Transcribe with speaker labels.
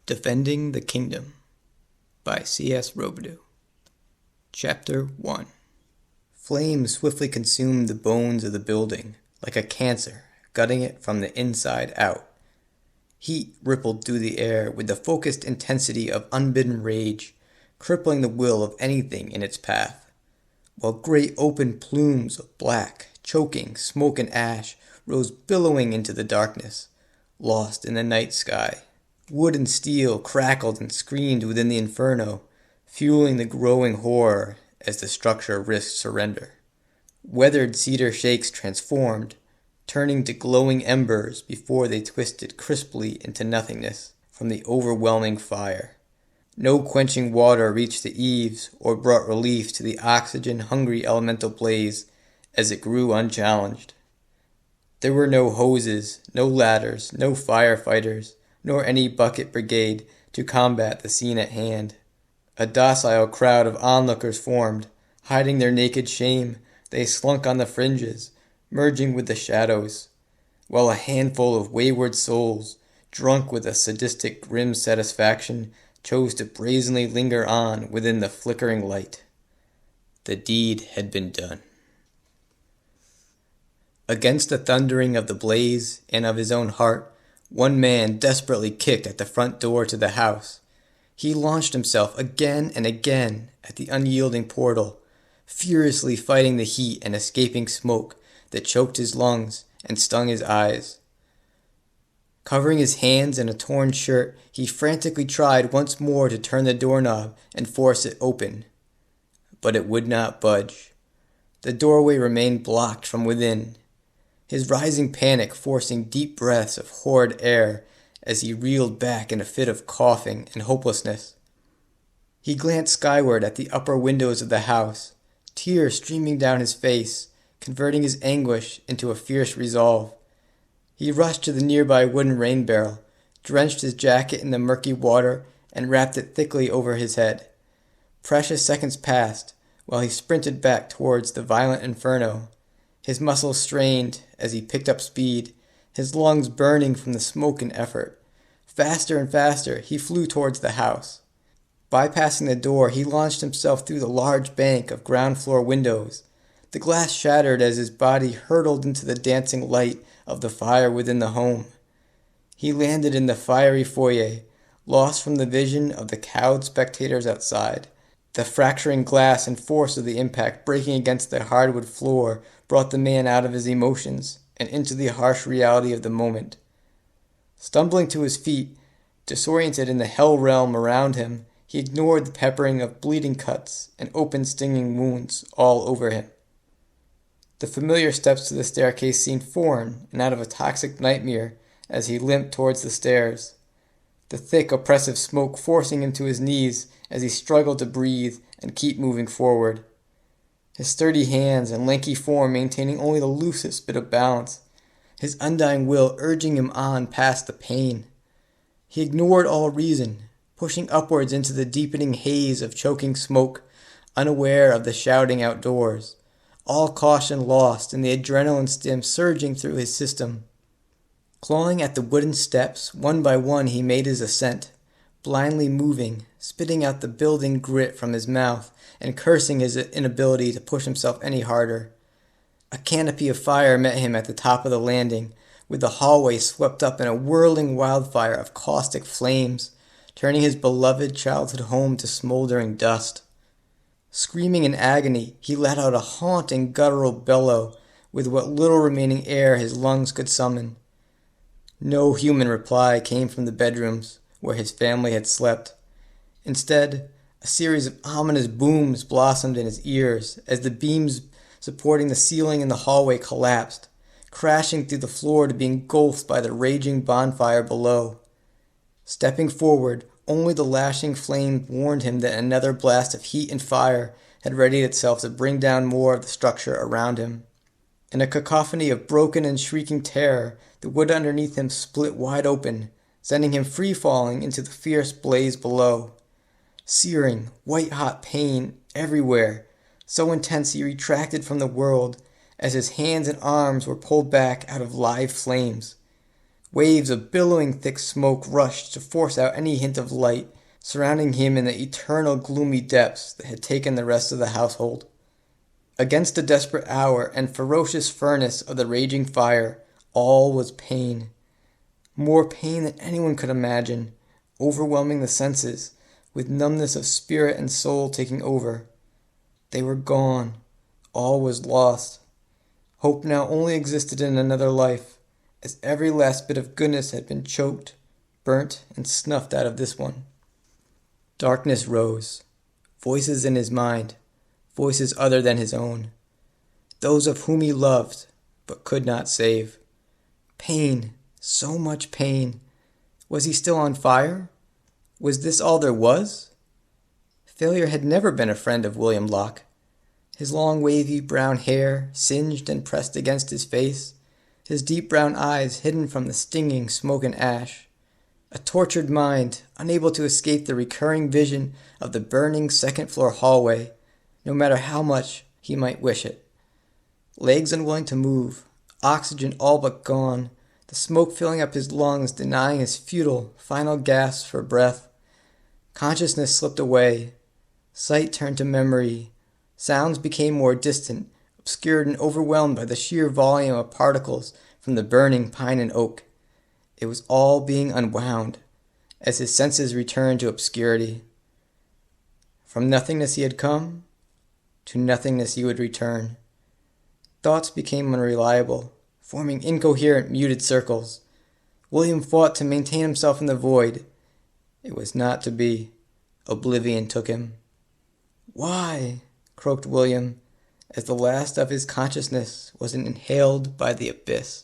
Speaker 1: Defending the Kingdom by C.S. Robadue. Chapter 1. Flames swiftly consumed the bones of the building, like a cancer, gutting it from the inside out. Heat rippled through the air with the focused intensity of unbidden rage, crippling the will of anything in its path, while great open plumes of black, choking smoke and ash rose billowing into the darkness, lost in the night sky. Wood and steel crackled and screamed within the inferno, fueling the growing horror as the structure risked surrender. Weathered cedar shakes transformed, turning to glowing embers before they twisted crisply into nothingness from the overwhelming fire. No quenching water reached the eaves or brought relief to the oxygen-hungry elemental blaze as it grew unchallenged. There were no hoses, no ladders, no firefighters, nor any bucket brigade to combat the scene at hand. A docile crowd of onlookers formed. Hiding their naked shame, they slunk on the fringes, merging with the shadows, while a handful of wayward souls, drunk with a sadistic grim satisfaction, chose to brazenly linger on within the flickering light. The deed had been done. Against the thundering of the blaze and of his own heart, one man desperately kicked at the front door to the house. He launched himself again and again at the unyielding portal, furiously fighting the heat and escaping smoke that choked his lungs and stung his eyes. Covering his hands in a torn shirt, he frantically tried once more to turn the doorknob and force it open. But it would not budge. The doorway remained blocked from within, his rising panic forcing deep breaths of horrid air as he reeled back in a fit of coughing and hopelessness. He glanced skyward at the upper windows of the house, tears streaming down his face, converting his anguish into a fierce resolve. He rushed to the nearby wooden rain barrel, drenched his jacket in the murky water, and wrapped it thickly over his head. Precious seconds passed, while he sprinted back towards the violent inferno, his muscles strained as he picked up speed, his lungs burning from the smoke and effort. Faster and faster, he flew towards the house. Bypassing the door, he launched himself through the large bank of ground-floor windows. The glass shattered as his body hurtled into the dancing light of the fire within the home. He landed in the fiery foyer, lost from the vision of the cowed spectators outside. The fracturing glass and force of the impact breaking against the hardwood floor brought the man out of his emotions and into the harsh reality of the moment. Stumbling to his feet, disoriented in the hell realm around him, he ignored the peppering of bleeding cuts and open stinging wounds all over him. The familiar steps to the staircase seemed foreign and out of a toxic nightmare as he limped towards the stairs, the thick oppressive smoke forcing him to his knees as he struggled to breathe and keep moving forward. His sturdy hands and lanky form maintaining only the loosest bit of balance, his undying will urging him on past the pain. He ignored all reason, pushing upwards into the deepening haze of choking smoke, unaware of the shouting outdoors, all caution lost in the adrenaline stim surging through his system. Clawing at the wooden steps, one by one he made his ascent, blindly moving, spitting out the building grit from his mouth, and cursing his inability to push himself any harder. A canopy of fire met him at the top of the landing, with the hallway swept up in a whirling wildfire of caustic flames, turning his beloved childhood home to smoldering dust. Screaming in agony, he let out a haunting guttural bellow with what little remaining air his lungs could summon. No human reply came from the bedrooms where his family had slept. Instead, a series of ominous booms blossomed in his ears as the beams supporting the ceiling in the hallway collapsed, crashing through the floor to be engulfed by the raging bonfire below. Stepping forward, only the lashing flame warned him that another blast of heat and fire had readied itself to bring down more of the structure around him. In a cacophony of broken and shrieking terror, the wood underneath him split wide open, sending him free-falling into the fierce blaze below. Searing, white-hot pain everywhere, so intense he retracted from the world as his hands and arms were pulled back out of live flames. Waves of billowing thick smoke rushed to force out any hint of light, surrounding him in the eternal gloomy depths that had taken the rest of the household. Against the desperate hour and ferocious furnace of the raging fire, all was pain. More pain than anyone could imagine, overwhelming the senses, with numbness of spirit and soul taking over. They were gone. All was lost. Hope now only existed in another life, as every last bit of goodness had been choked, burnt, and snuffed out of this one. Darkness rose. Voices in his mind, voices other than his own. Those of whom he loved, but could not save. Pain, so much pain. Was he still on fire? Was this all there was? Failure had never been a friend of William Loch. His long wavy brown hair singed and pressed against his face, his deep brown eyes hidden from the stinging smoke and ash. A tortured mind, unable to escape the recurring vision of the burning second-floor hallway, no matter how much he might wish it. Legs unwilling to move, oxygen all but gone, the smoke filling up his lungs, denying his futile, final gasps for breath. Consciousness slipped away. Sight turned to memory. Sounds became more distant, obscured and overwhelmed by the sheer volume of particles from the burning pine and oak. It was all being unwound, as his senses returned to obscurity. From nothingness he had come, to nothingness he would return. Thoughts became unreliable, forming incoherent, muted circles. William fought to maintain himself in the void. It was not to be. Oblivion took him. "Why?" croaked William, as the last of his consciousness was inhaled by the abyss.